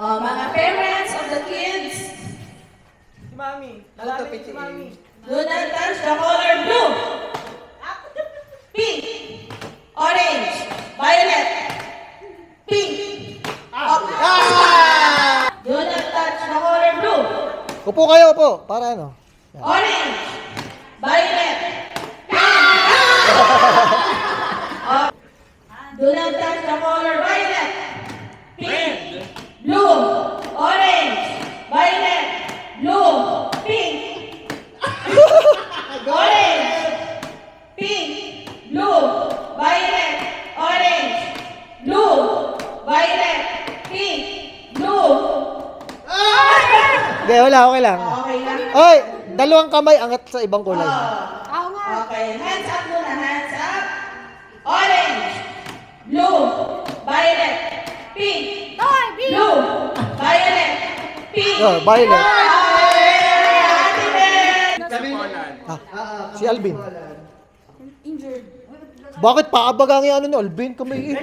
Mga parents of the kids, Si Mami. Lalapit si Mami. do not touch the color blue, pink, orange, violet, pink. Do not touch the color blue, Upo kayo, upo. Para ano? orange, violet, pink. Do not touch the color violet, pink, blue, orange, violet, blue, pink. Orange, pink, blue, violet, orange, blue, violet, pink, blue. Hindi, wala. Okay lang. Okay lang? Ay, dalawang kamay angat sa ibang kulay. Okay, hands up muna, hands up. Orange, blue, violet, pink, blue, violet, pink. Oh, violet. Ate Ben. Si Alvin. Bakit paabagang yung ano ni Alvin? Kamay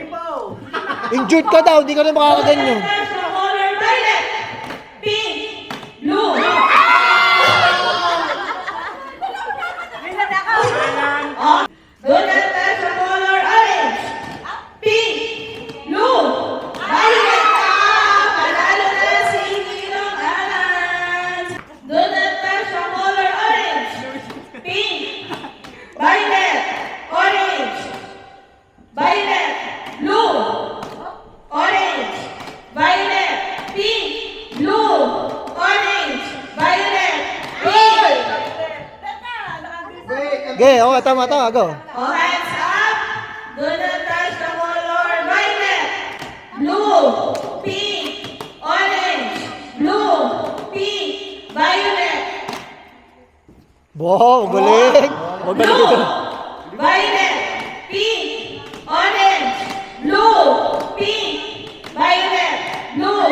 injured ka daw, hindi ka na makakaganyan. Touch the color violet, pink, blue. Do not touch the color orange, pink, blue, violet. Panalo na si Ninong Alan. Do not touch the color orange, pink, violet, orange, violet, blue, orange, violet, pink, blue, orange, violet, pink. Okay, oh, tama, go. All hands up. Do not touch the color violet, blue, pink, orange, blue, pink, violet. Wow, galing. Magaling Blue, ka. violet, pink, orange, blue, pink, violet, blue.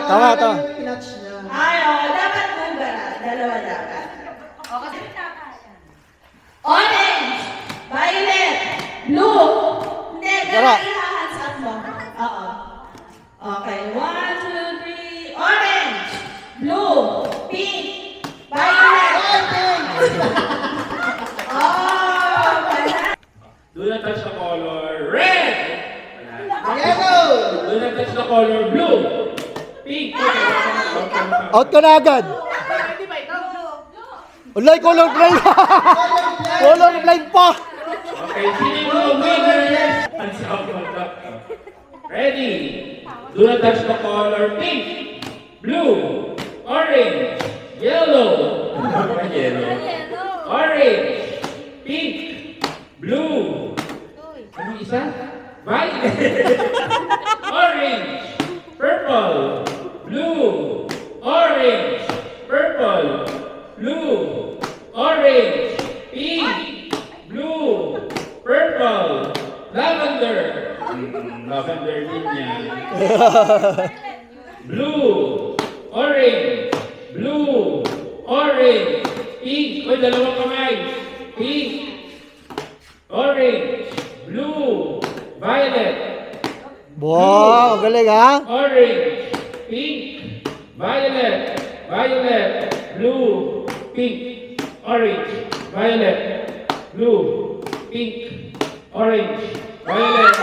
Tama. Ay, dapat buga. Dalawa dapat. Orange, violet, blue. Hindi, Dalawa. i-hands up mo. Oo. Okay, 1, 2, 3. Orange, blue, pink, violet. Oh, wala. Do not touch the color red. Yellow. Do not touch the color blue. Pink. Out ka na agad. Ulay, colorblind. Colorblind pa. Okay, sino yung winners? Hands up, hands up. Ready? Do not touch the color pink, blue, orange, yellow. Yellow. Orange, pink, blue. Ano isa? Violet. Orange, purple, blue, orange, purple, blue, orange, pink, blue, purple, lavender. Lavender din yan. Blue, orange, blue, orange, pink. Uy, dalawang kamay. Pink, orange, blue, violet. Wow, galing ha. Orange, pink, violet, violet, blue, pink, orange, violet, blue, pink, orange, violet.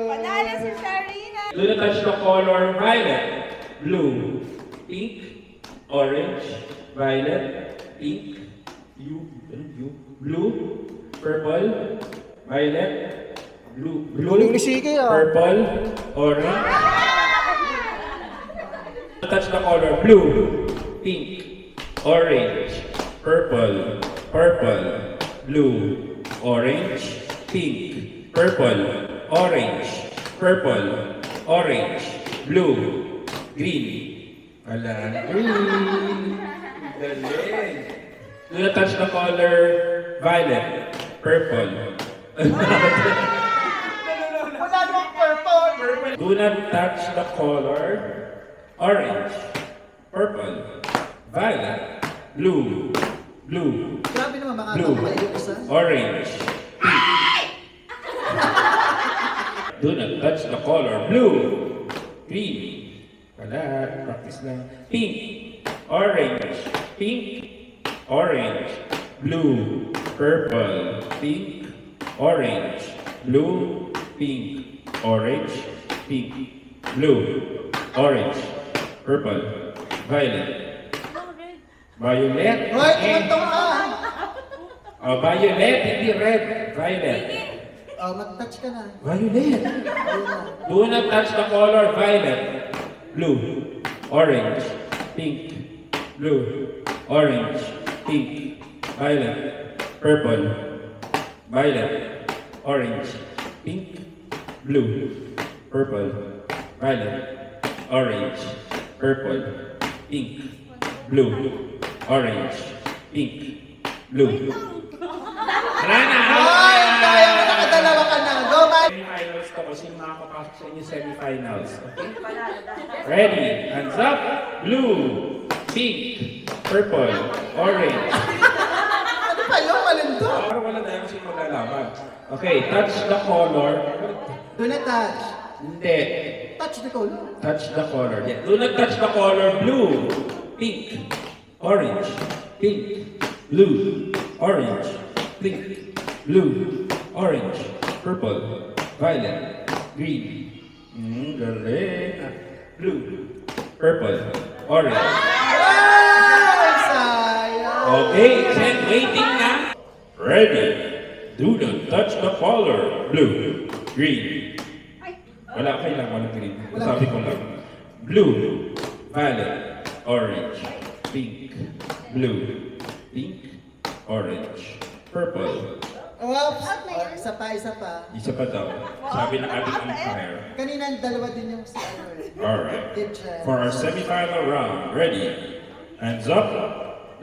Panalo si Sharina. Do not touch the color violet, blue, pink, orange, violet, pink, blue, purple, violet, Galing ni Sige ah. purple, orange. Touch the color blue, pink, orange, purple, blue, orange, pink, purple, orange, blue, green. Green. Galing. Do not touch the color violet, purple. Do not touch the color orange, purple, violet, blue, Grabe naman, makakatawa blue, kayo yung isa. orange, pink. Do not touch the color blue. Green. Wala. Practice lang. Pink. Orange. Pink. Orange. Blue. Purple. Pink. Orange. Blue. Pink. Orange. Pink. Blue. Orange. Purple. Violet. Violet. Hoy, tumantong ka! Oh, violet, hindi red. Violet. Oh, mag-touch ka na. Violet. Do not touch the color violet. Blue. Orange. Pink. Blue. Orange. Pink. Violet. Purple. Violet. Orange. Pink. Blue. Purple. Violet. Orange. Purple. Pink. Blue. Orange. Pink. Blue. Wala na! Hoy, kaya mo nakadalawa ka na. Go, man! Semifinals to kasi makakapasok sa inyo semifinals. Okay? Ready? Hands up. Blue. Pink. Purple. Orange. Ano pa yun? Malindo. Parang wala na yung sino maglalaban. Okay, touch the color. Do not touch. Hindi. Touch the color. Touch the color. Yeah. Do not touch the color blue. Pink. Orange. Pink. Blue. Orange. Pink. Blue. Orange. Purple. Violet. Green. Galing. Blue. Purple. Orange. Ay, sayang. Okay, check. Waiting na. Ready. Do not touch the color. Blue. Green. Wala kailangan walang green. Sabi ko lang. Blue. Violet. Orange. Pink. Blue. Pink. Orange. Purple. Oops. Oh, isa pa, isa pa. Isa pa daw. Sabi ng ating umpire. Kanina, dalawa din yung si ano eh. Alright. Good job. For our semifinal round, ready? Hands up.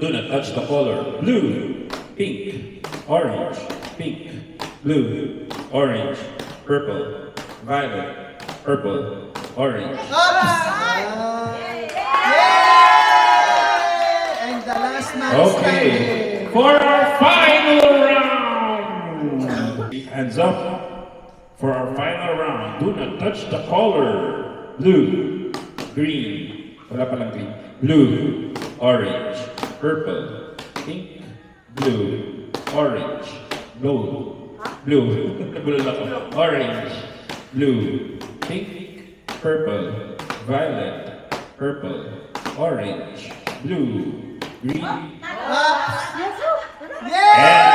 Do not touch the color. Blue, pink, orange, pink, blue, orange, purple, violet, purple, orange. Oops! Yay! And the last man Okay. standing. For our final round. Hands up. For our final round, do not touch the color. Blue, green, wala palang green. Blue, orange, purple, pink, blue, orange, blue, blue, orange, blue, pink, purple, violet, purple, orange, blue, green, Oops! Yay! and